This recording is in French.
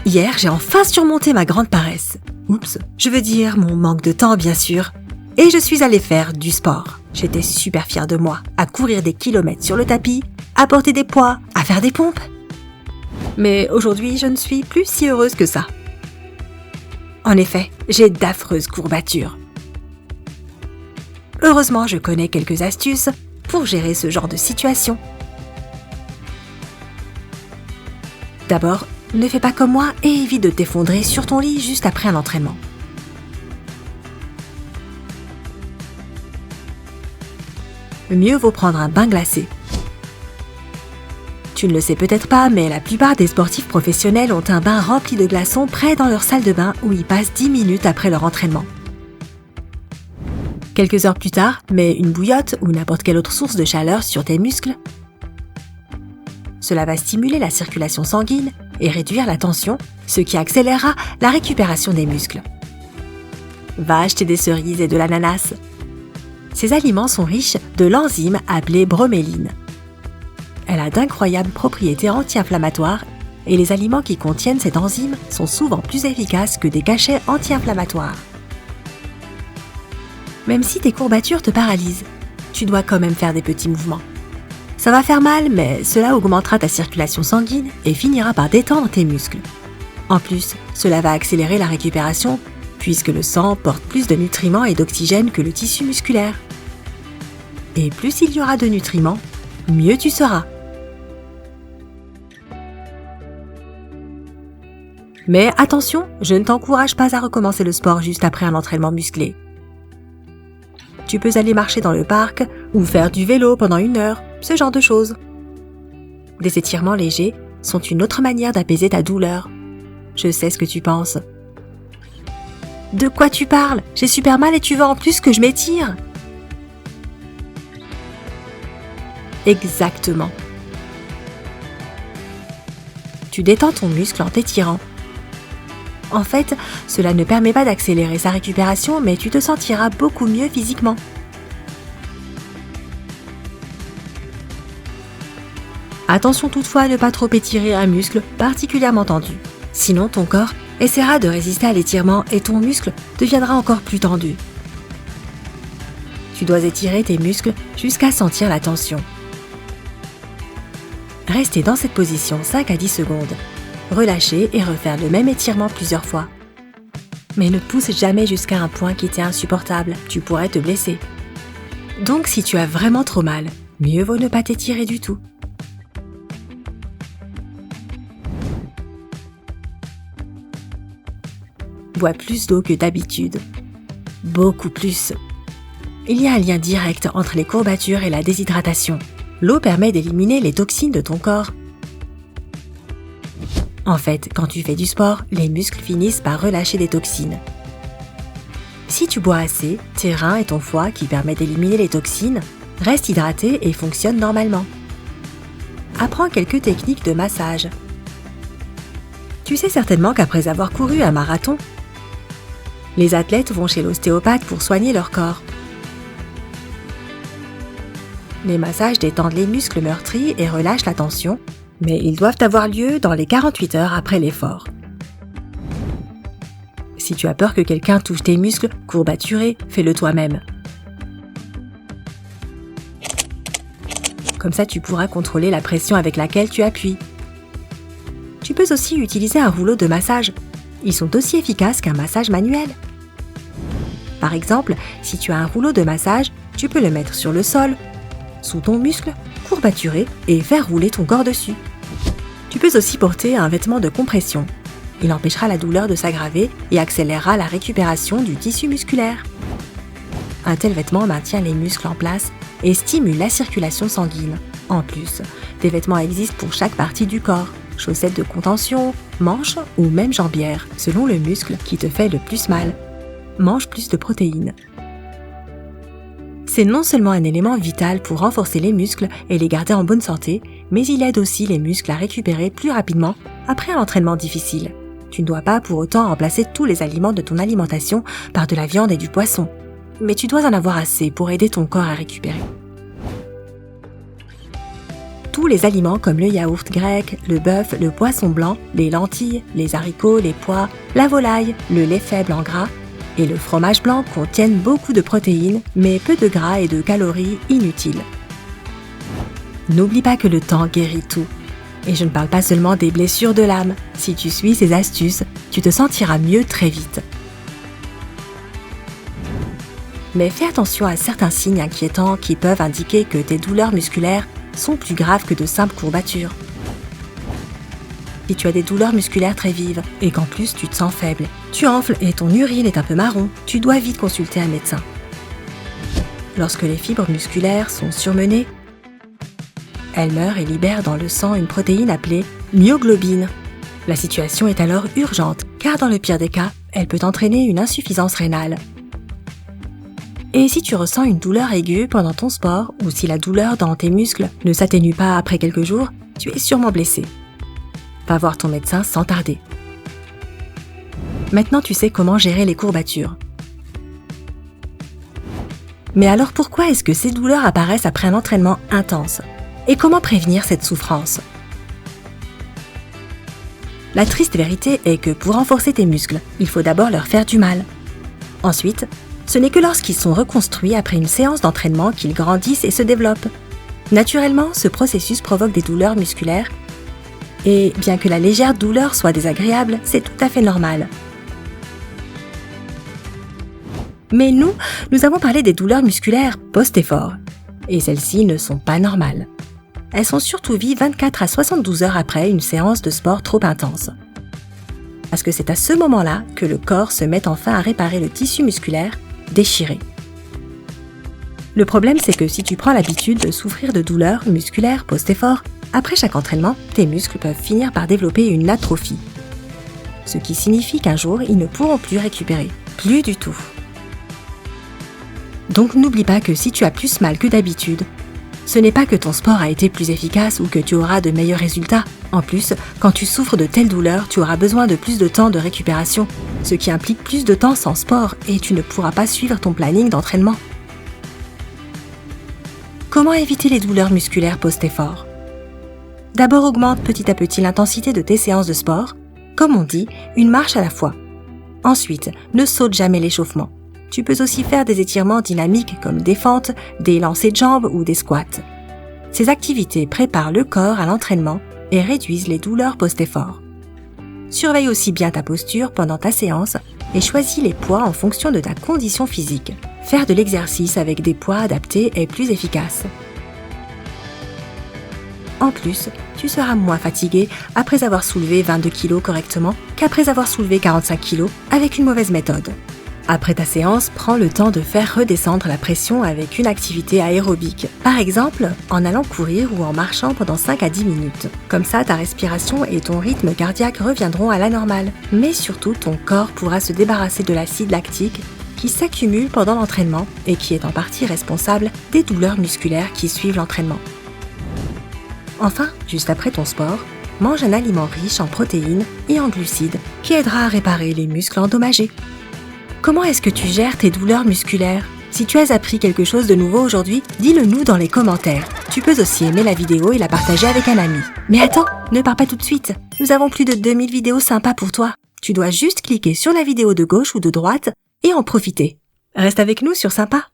Hier, j'ai enfin surmonté ma grande paresse. Oups, je veux dire mon manque de temps bien sûr. Et je suis allée faire du sport. J'étais super fière de moi, à courir des kilomètres sur le tapis, à porter des poids, à faire des pompes. Mais aujourd'hui, je ne suis plus si heureuse que ça. En effet, j'ai d'affreuses courbatures. Heureusement, je connais quelques astuces pour gérer ce genre de situation. D'abord, ne fais pas comme moi et évite de t'effondrer sur ton lit juste après un entraînement. Mieux vaut prendre un bain glacé. Tu ne le sais peut-être pas, mais la plupart des sportifs professionnels ont un bain rempli de glaçons près dans leur salle de bain où ils passent 10 minutes après leur entraînement. Quelques heures plus tard, mets une bouillotte ou n'importe quelle autre source de chaleur sur tes muscles. Cela va stimuler la circulation sanguine et réduire la tension, ce qui accélérera la récupération des muscles. Va acheter des cerises et de l'ananas. Ces aliments sont riches de l'enzyme appelée broméline. Elle a d'incroyables propriétés anti-inflammatoires et les aliments qui contiennent cette enzyme sont souvent plus efficaces que des cachets anti-inflammatoires. Même si tes courbatures te paralysent, tu dois quand même faire des petits mouvements. Ça va faire mal, mais cela augmentera ta circulation sanguine et finira par détendre tes muscles. En plus, cela va accélérer la récupération puisque le sang porte plus de nutriments et d'oxygène que le tissu musculaire. Et plus il y aura de nutriments, mieux tu seras. Mais attention, je ne t'encourage pas à recommencer le sport juste après un entraînement musclé. Tu peux aller marcher dans le parc ou faire du vélo pendant 1 heure, ce genre de choses. Des étirements légers sont une autre manière d'apaiser ta douleur. Je sais ce que tu penses. De quoi tu parles? J'ai super mal et tu veux en plus que je m'étire? Exactement. Tu détends ton muscle en t'étirant. En fait, cela ne permet pas d'accélérer sa récupération, mais tu te sentiras beaucoup mieux physiquement. Attention toutefois à ne pas trop étirer un muscle particulièrement tendu. Sinon, ton corps essaiera de résister à l'étirement et ton muscle deviendra encore plus tendu. Tu dois étirer tes muscles jusqu'à sentir la tension. Restez dans cette position 5 à 10 secondes. Relâchez et refaire le même étirement plusieurs fois. Mais ne pousse jamais jusqu'à un point qui t'est insupportable, tu pourrais te blesser. Donc si tu as vraiment trop mal, mieux vaut ne pas t'étirer du tout. Bois plus d'eau que d'habitude. Beaucoup plus. Il y a un lien direct entre les courbatures et la déshydratation. L'eau permet d'éliminer les toxines de ton corps. En fait, quand tu fais du sport, les muscles finissent par relâcher des toxines. Si tu bois assez, tes reins et ton foie, qui permettent d'éliminer les toxines, restent hydratés et fonctionnent normalement. Apprends quelques techniques de massage. Tu sais certainement qu'après avoir couru un marathon, les athlètes vont chez l'ostéopathe pour soigner leur corps. Les massages détendent les muscles meurtris et relâchent la tension, mais ils doivent avoir lieu dans les 48 heures après l'effort. Si tu as peur que quelqu'un touche tes muscles courbaturés, fais-le toi-même. Comme ça, tu pourras contrôler la pression avec laquelle tu appuies. Tu peux aussi utiliser un rouleau de massage. Ils sont aussi efficaces qu'un massage manuel. Par exemple, si tu as un rouleau de massage, tu peux le mettre sur le sol, sous ton muscle, courbaturé, et faire rouler ton corps dessus. Tu peux aussi porter un vêtement de compression. Il empêchera la douleur de s'aggraver et accélérera la récupération du tissu musculaire. Un tel vêtement maintient les muscles en place et stimule la circulation sanguine. En plus, des vêtements existent pour chaque partie du corps. Chaussettes de contention, manches ou même jambières, selon le muscle qui te fait le plus mal. Mange plus de protéines. C'est non seulement un élément vital pour renforcer les muscles et les garder en bonne santé, mais il aide aussi les muscles à récupérer plus rapidement après un entraînement difficile. Tu ne dois pas pour autant remplacer tous les aliments de ton alimentation par de la viande et du poisson, mais tu dois en avoir assez pour aider ton corps à récupérer. tous les aliments comme le yaourt grec, le bœuf, le poisson blanc, les lentilles, les haricots, les pois, la volaille, le lait faible en gras et le fromage blanc contiennent beaucoup de protéines, mais peu de gras et de calories inutiles. N'oublie pas que le temps guérit tout. Et je ne parle pas seulement des blessures de l'âme. Si tu suis ces astuces, tu te sentiras mieux très vite. Mais fais attention à certains signes inquiétants qui peuvent indiquer que tes douleurs musculaires sont plus graves que de simples courbatures. Si tu as des douleurs musculaires très vives et qu'en plus tu te sens faible, tu enfles et ton urine est un peu marron, tu dois vite consulter un médecin. Lorsque les fibres musculaires sont surmenées, elles meurent et libèrent dans le sang une protéine appelée myoglobine. La situation est alors urgente, car dans le pire des cas, elle peut entraîner une insuffisance rénale. Et si tu ressens une douleur aiguë pendant ton sport, ou si la douleur dans tes muscles ne s'atténue pas après quelques jours, tu es sûrement blessé. Va voir ton médecin sans tarder. Maintenant, tu sais comment gérer les courbatures. Mais alors pourquoi est-ce que ces douleurs apparaissent après un entraînement intense ? Et comment prévenir cette souffrance ? La triste vérité est que pour renforcer tes muscles, il faut d'abord leur faire du mal. Ensuite, ce n'est que lorsqu'ils sont reconstruits après une séance d'entraînement qu'ils grandissent et se développent. Naturellement, ce processus provoque des douleurs musculaires et bien que la légère douleur soit désagréable, c'est tout à fait normal. Mais nous avons parlé des douleurs musculaires post-effort et celles-ci ne sont pas normales. Elles sont surtout vives 24 à 72 heures après une séance de sport trop intense. Parce que c'est à ce moment-là que le corps se met enfin à réparer le tissu musculaire déchiré. Le problème, c'est que si tu prends l'habitude de souffrir de douleurs musculaires post-effort, après chaque entraînement, tes muscles peuvent finir par développer une atrophie. Ce qui signifie qu'un jour, ils ne pourront plus récupérer. Plus du tout. Donc n'oublie pas que si tu as plus mal que d'habitude, ce n'est pas que ton sport a été plus efficace ou que tu auras de meilleurs résultats. En plus, quand tu souffres de telles douleurs, tu auras besoin de plus de temps de récupération, ce qui implique plus de temps sans sport et tu ne pourras pas suivre ton planning d'entraînement. Comment éviter les douleurs musculaires post-effort ? D'abord, augmente petit à petit l'intensité de tes séances de sport. Comme on dit, une marche à la fois. Ensuite, ne saute jamais l'échauffement. Tu peux aussi faire des étirements dynamiques comme des fentes, des lancers de jambes ou des squats. Ces activités préparent le corps à l'entraînement et réduisent les douleurs post-effort. Surveille aussi bien ta posture pendant ta séance et choisis les poids en fonction de ta condition physique. Faire de l'exercice avec des poids adaptés est plus efficace. En plus, tu seras moins fatigué après avoir soulevé 22 kg correctement qu'après avoir soulevé 45 kg avec une mauvaise méthode. Après ta séance, prends le temps de faire redescendre la pression avec une activité aérobique. Par exemple, en allant courir ou en marchant pendant 5 à 10 minutes. Comme ça, ta respiration et ton rythme cardiaque reviendront à la normale. Mais surtout, ton corps pourra se débarrasser de l'acide lactique qui s'accumule pendant l'entraînement et qui est en partie responsable des douleurs musculaires qui suivent l'entraînement. Enfin, juste après ton sport, mange un aliment riche en protéines et en glucides qui aidera à réparer les muscles endommagés. Comment est-ce que tu gères tes douleurs musculaires ? Si tu as appris quelque chose de nouveau aujourd'hui, dis-le nous dans les commentaires. Tu peux aussi aimer la vidéo et la partager avec un ami. Mais attends, ne pars pas tout de suite. Nous avons plus de 2000 vidéos sympas pour toi. Tu dois juste cliquer sur la vidéo de gauche ou de droite et en profiter. Reste avec nous sur Sympa.